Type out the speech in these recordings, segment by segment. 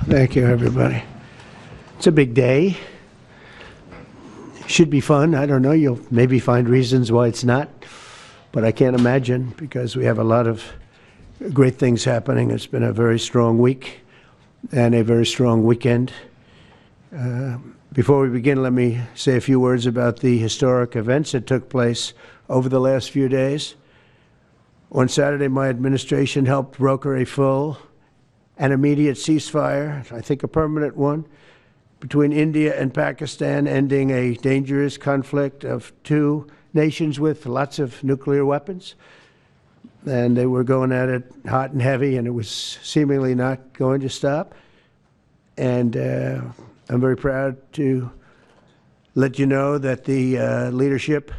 Thank you, everybody. It's a big day. Should be fun. I don't know. You'll maybe find reasons why it's not, but I can't imagine because we have a lot of great things happening. It's been a very strong week and a very strong weekend. Before we begin, let me say a few words about the historic events that took place over the last few days. On Saturday, my administration helped broker a full and immediate ceasefire, I think a permanent one, between India and Pakistan, ending a dangerous conflict of two nations with lots of nuclear weapons. And they were going at it hot and heavy, and it was seemingly not going to stop. And I'm very proud to let you know that the leadership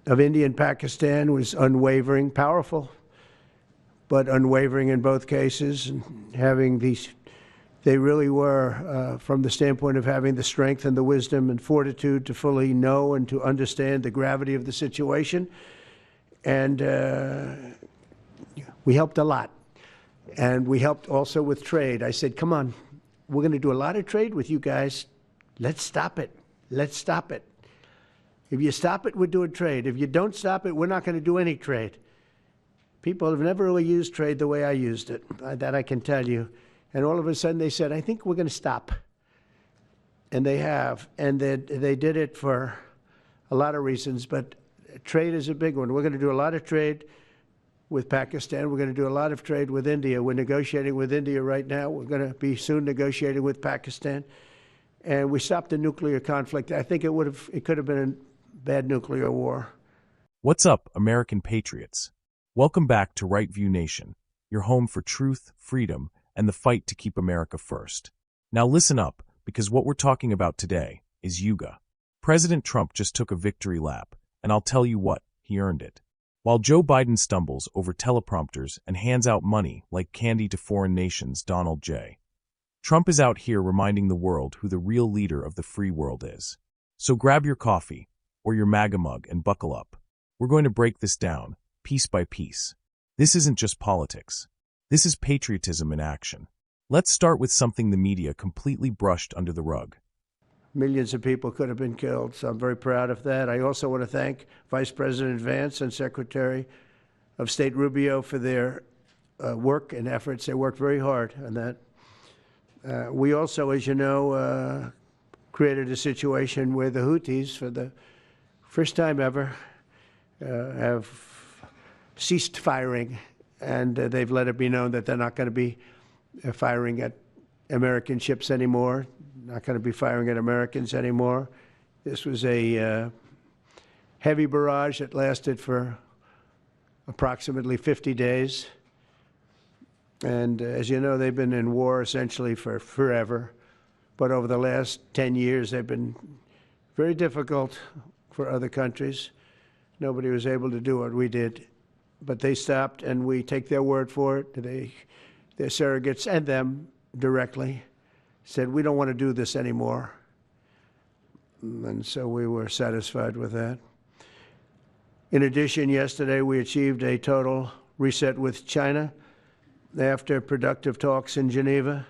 of India and Pakistan was unwavering, powerful, but unwavering in both cases, and having these, they really were, from the standpoint of having the strength and the wisdom and fortitude to fully know and to understand the gravity of the situation. And we helped a lot. And we helped also with trade. I said, come on, we're going to do a lot of trade with you guys. Let's stop it. Let's stop it. If you stop it, we're doing trade. If you don't stop it, we're not going to do any trade. People have never really used trade the way I used it, that I can tell you. And all of a sudden they said, I think we're going to stop. And they have. And they did it for a lot of reasons, but trade is a big one. We're going to do a lot of trade with Pakistan. We're going to do a lot of trade with India. We're negotiating with India right now. We're going to be soon negotiating with Pakistan. And we stopped the nuclear conflict. I think it could have been a bad nuclear war. What's up, American patriots? Welcome back to Right View Nation, your home for truth, freedom, and the fight to keep America first. Now listen up, because what we're talking about today is Yuga. President Trump just took a victory lap, and I'll tell you what, he earned it. While Joe Biden stumbles over teleprompters and hands out money like candy to foreign nations, Donald J. Trump is out here reminding the world who the real leader of the free world is. So grab your coffee or your MAGA mug and buckle up. We're going to break this down, piece by piece. This isn't just politics. This is patriotism in action. Let's start with something the media completely brushed under the rug. Millions of people could have been killed, so I'm very proud of that. I also want to thank Vice President Vance and Secretary of State Rubio for their work and efforts. They worked very hard on that. We also, as you know, created a situation where the Houthis, for the first time ever, have ceased firing, and they've let it be known that they're not going to be firing at American ships anymore, not going to be firing at Americans anymore. This was a heavy barrage that lasted for approximately 50 days. And as you know, they've been in war essentially for forever. But over the last 10 years, they've been very difficult for other countries. Nobody was able to do what we did. But they stopped, and we take their word for it. Their surrogates and them directly said, we don't want to do this anymore. And so we were satisfied with that. In addition, yesterday we achieved a total reset with China after productive talks in Geneva.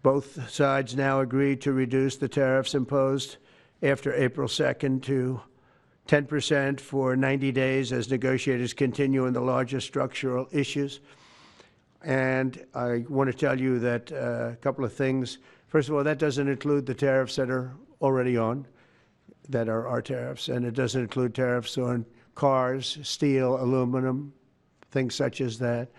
Both sides now agreed to reduce the tariffs imposed after April 2nd to 10% for 90 days as negotiators continue on the largest structural issues. And I want to tell you that a couple of things. First of all, that doesn't include the tariffs that are already on, that are our tariffs. And it doesn't include tariffs on cars, steel, aluminum, things such as that,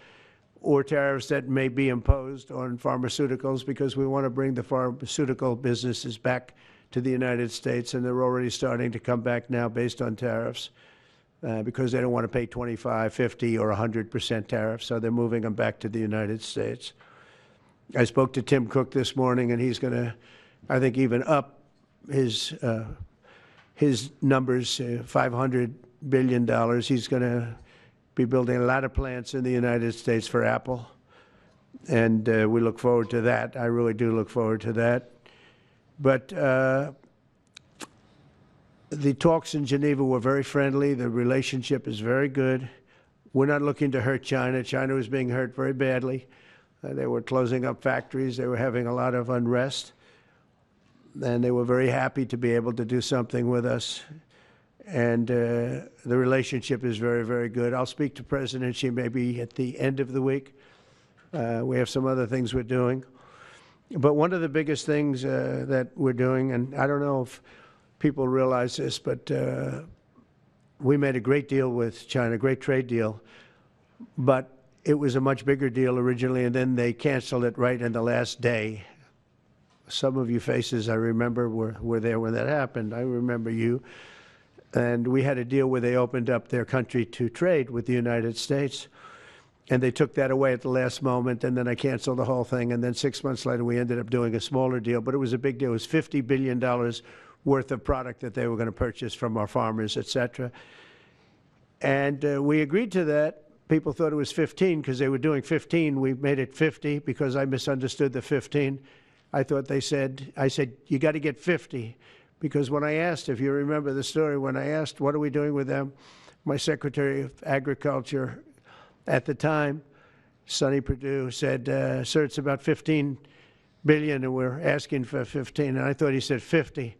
or tariffs that may be imposed on pharmaceuticals, because we want to bring the pharmaceutical businesses back to the United States, and they're already starting to come back now based on tariffs because they don't want to pay 25, 50, or 100% tariffs, so they're moving them back to the United States. I spoke to Tim Cook this morning, and he's going to, I think, even up his numbers, $500 billion. He's going to be building a lot of plants in the United States for Apple, and we look forward to that. I really do look forward to that. But the talks in Geneva were very friendly. The relationship is very good. We're not looking to hurt China. China was being hurt very badly They were closing up factories. They were having a lot of unrest. And they were very happy to be able to do something with us. And the relationship is very, very good. I'll speak to President Xi maybe at the end of the week. We have some other things we're doing. But one of the biggest things that we're doing, and I don't know if people realize this, but we made a great deal with China, a great trade deal. But it was a much bigger deal originally, and then they canceled it right in the last day. Some of you faces I remember were there when that happened. I remember you. And we had a deal where they opened up their country to trade with the United States. And they took that away at the last moment, and then I canceled the whole thing. And then 6 months later, we ended up doing a smaller deal. But it was a big deal. It was $50 billion worth of product that they were going to purchase from our farmers, et cetera. And we agreed to that. People thought it was 15 because they were doing 15. We made it 50 because I misunderstood the 15. I said, you got to get 50. Because when I asked, if you remember the story, when I asked, what are we doing with them? My Secretary of Agriculture at the time, Sonny Perdue, said, sir, it's about 15 billion and we're asking for 15. And I thought he said 50.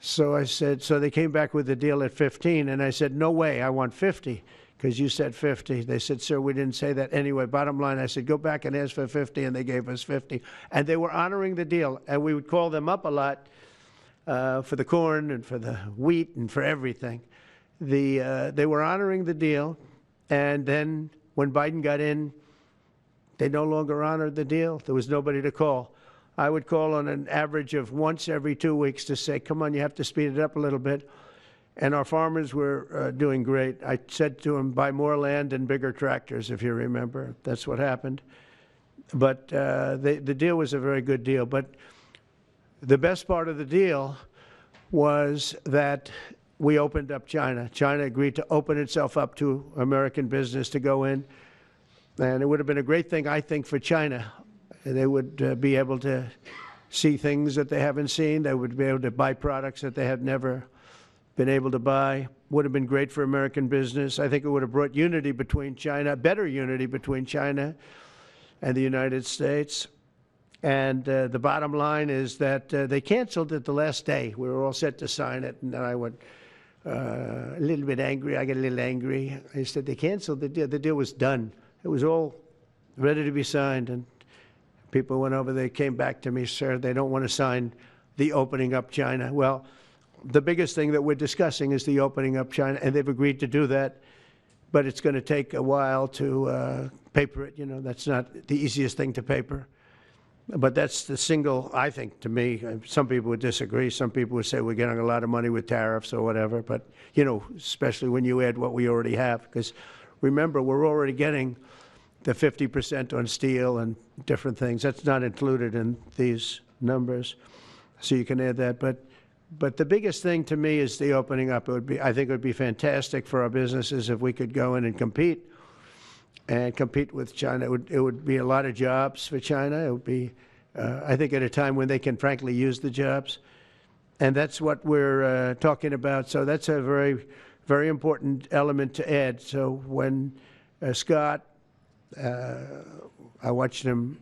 So I said, so they came back with the deal at 15. And I said, no way, I want 50. Because you said 50. They said, sir, we didn't say that. Anyway, bottom line, I said, go back and ask for 50, and they gave us 50. And they were honoring the deal. And we would call them up a lot for the corn and for the wheat and for everything. They were honoring the deal. And then when Biden got in, they no longer honored the deal. There was nobody to call. I would call on an average of once every 2 weeks to say, come on, you have to speed it up a little bit. And our farmers were doing great. I said to them, buy more land and bigger tractors, if you remember. That's what happened. But the deal was a very good deal. But the best part of the deal was that we opened up China. China agreed to open itself up to American business to go in. And it would have been a great thing, I think, for China. They would be able to see things that they haven't seen. They would be able to buy products that they had never been able to buy. Would have been great for American business. I think it would have brought unity between China, better unity between China and the United States. And the bottom line is that they canceled it the last day. We were all set to sign it, and then I went a little bit angry. I got a little angry. I said, they canceled the deal. The deal was done. It was all ready to be signed, and people went over. They came back to me, sir, they don't want to sign the opening up China. Well, the biggest thing that we're discussing is the opening up China, and they've agreed to do that, but it's going to take a while to paper it. You know, that's not the easiest thing to paper. But that's the single, I think, to me, some people would disagree. Some people would say we're getting a lot of money with tariffs or whatever, but, you know, especially when you add what we already have. Because remember, we're already getting the 50% on steel and different things. That's not included in these numbers, so you can add that. But the biggest thing to me is the opening up. I think it would be fantastic for our businesses if we could go in and compete with China. It would be a lot of jobs for China. It would be, I think, at a time when they can frankly use the jobs. And that's what we're talking about. So that's a very, very important element to add. So when Scott, I watched him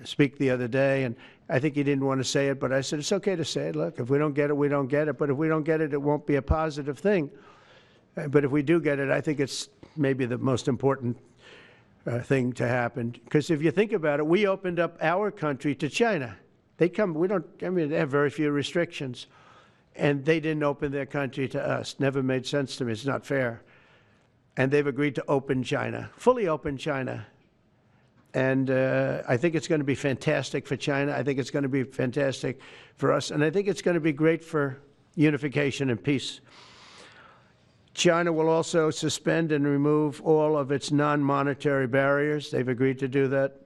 speak the other day, and I think he didn't want to say it, but I said, it's okay to say it. Look, if we don't get it, we don't get it. But if we don't get it, it won't be a positive thing. But if we do get it, I think it's maybe the most important thing to happen. Because if you think about it, we opened up our country to China. They have very few restrictions. And they didn't open their country to us. Never made sense to me. It's not fair. And they've agreed to open China, fully open China. And I think it's going to be fantastic for China. I think it's going to be fantastic for us. And I think it's going to be great for unification and peace. China will also suspend and remove all of its non-monetary barriers. They've agreed to do that.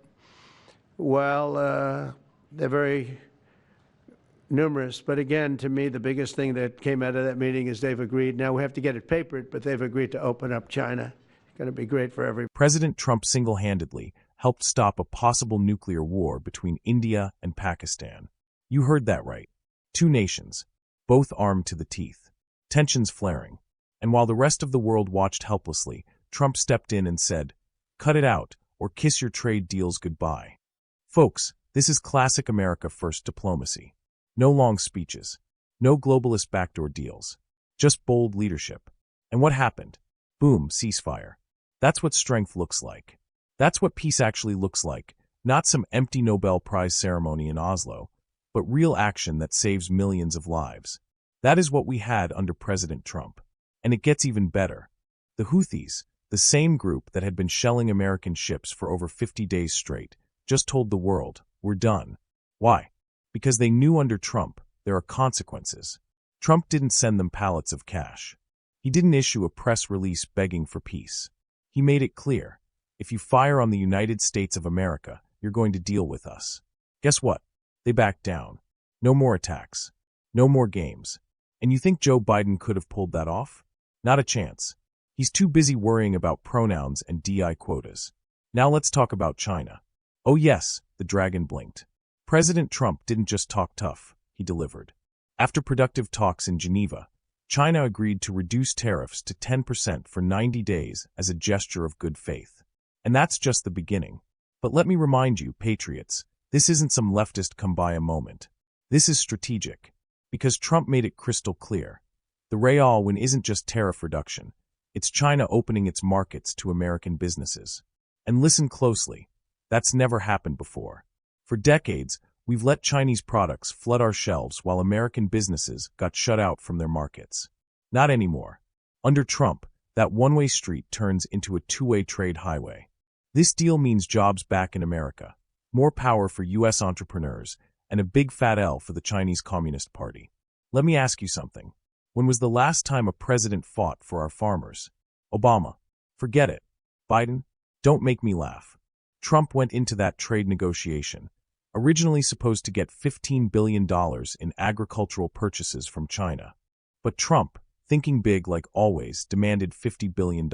Well, they're very numerous. But again, to me, the biggest thing that came out of that meeting is they've agreed. Now we have to get it papered, but they've agreed to open up China. It's going to be great for everybody. President Trump single-handedly helped stop a possible nuclear war between India and Pakistan. You heard that right. Two nations, both armed to the teeth, tensions flaring. And while the rest of the world watched helplessly, Trump stepped in and said, "Cut it out. or kiss your trade deals goodbye. Folks, this is classic America First diplomacy. No long speeches. No globalist backdoor deals. Just bold leadership. And what happened? Boom, ceasefire. That's what strength looks like. That's what peace actually looks like. Not some empty Nobel Prize ceremony in Oslo, but real action that saves millions of lives. That is what we had under President Trump. And it gets even better. The Houthis, the same group that had been shelling American ships for over 50 days straight, just told the world, we're done. Why? Because they knew under Trump, there are consequences. Trump didn't send them pallets of cash. He didn't issue a press release begging for peace. He made it clear, if you fire on the United States of America, you're going to deal with us. Guess what? They backed down. No more attacks. No more games. And you think Joe Biden could have pulled that off? Not a chance. He's too busy worrying about pronouns and DI quotas. Now let's talk about China. Oh yes, the dragon blinked. President Trump didn't just talk tough, he delivered. After productive talks in Geneva, China agreed to reduce tariffs to 10% for 90 days as a gesture of good faith. And that's just the beginning. But let me remind you, patriots, this isn't some leftist come-by-a moment. This is strategic. Because Trump made it crystal clear. The real win isn't just tariff reduction. It's China opening its markets to American businesses. And listen closely. That's never happened before. For decades, we've let Chinese products flood our shelves while American businesses got shut out from their markets. Not anymore. Under Trump, that one-way street turns into a two-way trade highway. This deal means jobs back in America, more power for U.S. entrepreneurs, and a big fat L for the Chinese Communist Party. Let me ask you something. When was the last time a president fought for our farmers? Obama. Forget it. Biden? Don't make me laugh. Trump went into that trade negotiation, originally supposed to get $15 billion in agricultural purchases from China. But Trump, thinking big like always, demanded $50 billion.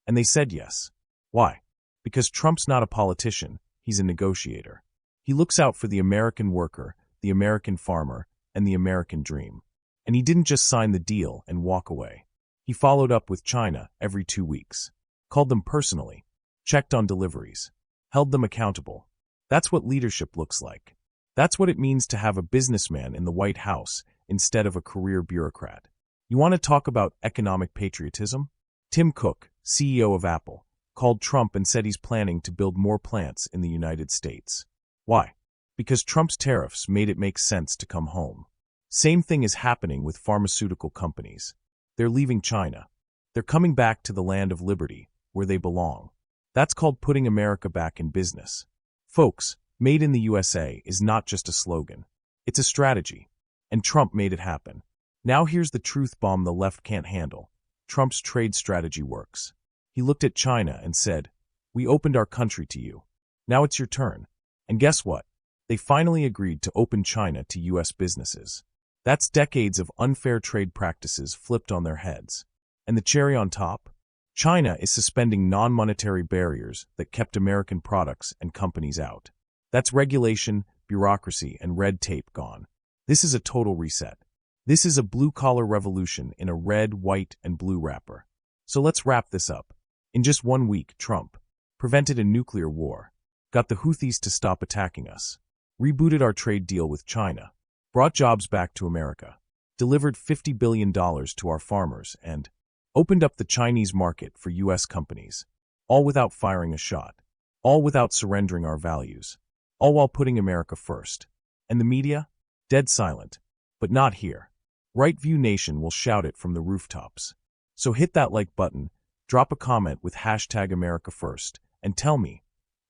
And they said yes. Why? Because Trump's not a politician, he's a negotiator. He looks out for the American worker, the American farmer, and the American dream. And he didn't just sign the deal and walk away. He followed up with China every 2 weeks, called them personally, checked on deliveries, held them accountable. That's what leadership looks like. That's what it means to have a businessman in the White House instead of a career bureaucrat. You want to talk about economic patriotism? Tim Cook, CEO of Apple, called Trump and said he's planning to build more plants in the United States. Why? Because Trump's tariffs made it make sense to come home. Same thing is happening with pharmaceutical companies. They're leaving China. They're coming back to the land of liberty, where they belong. That's called putting America back in business. Folks, Made in the USA is not just a slogan. It's a strategy. And Trump made it happen. Now here's the truth bomb the left can't handle. Trump's trade strategy works. He looked at China and said, "We opened our country to you. Now it's your turn." And guess what? They finally agreed to open China to U.S. businesses. That's decades of unfair trade practices flipped on their heads. And the cherry on top? China is suspending non-monetary barriers that kept American products and companies out. That's regulation, bureaucracy, and red tape gone. This is a total reset. This is a blue-collar revolution in a red, white, and blue wrapper. So let's wrap this up. In just 1 week, Trump prevented a nuclear war, got the Houthis to stop attacking us, rebooted our trade deal with China, brought jobs back to America, delivered $50 billion to our farmers, and opened up the Chinese market for U.S. companies, all without firing a shot, all without surrendering our values, all while putting America first. And the media? Dead silent. But not here. Right View Nation will shout it from the rooftops. So hit that like button, drop a comment with #AmericaFirst, and tell me,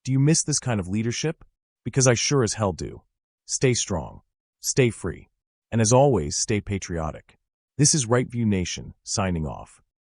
do you miss this kind of leadership? Because I sure as hell do. Stay strong. Stay free. And as always, stay patriotic. This is Right View Nation, signing off.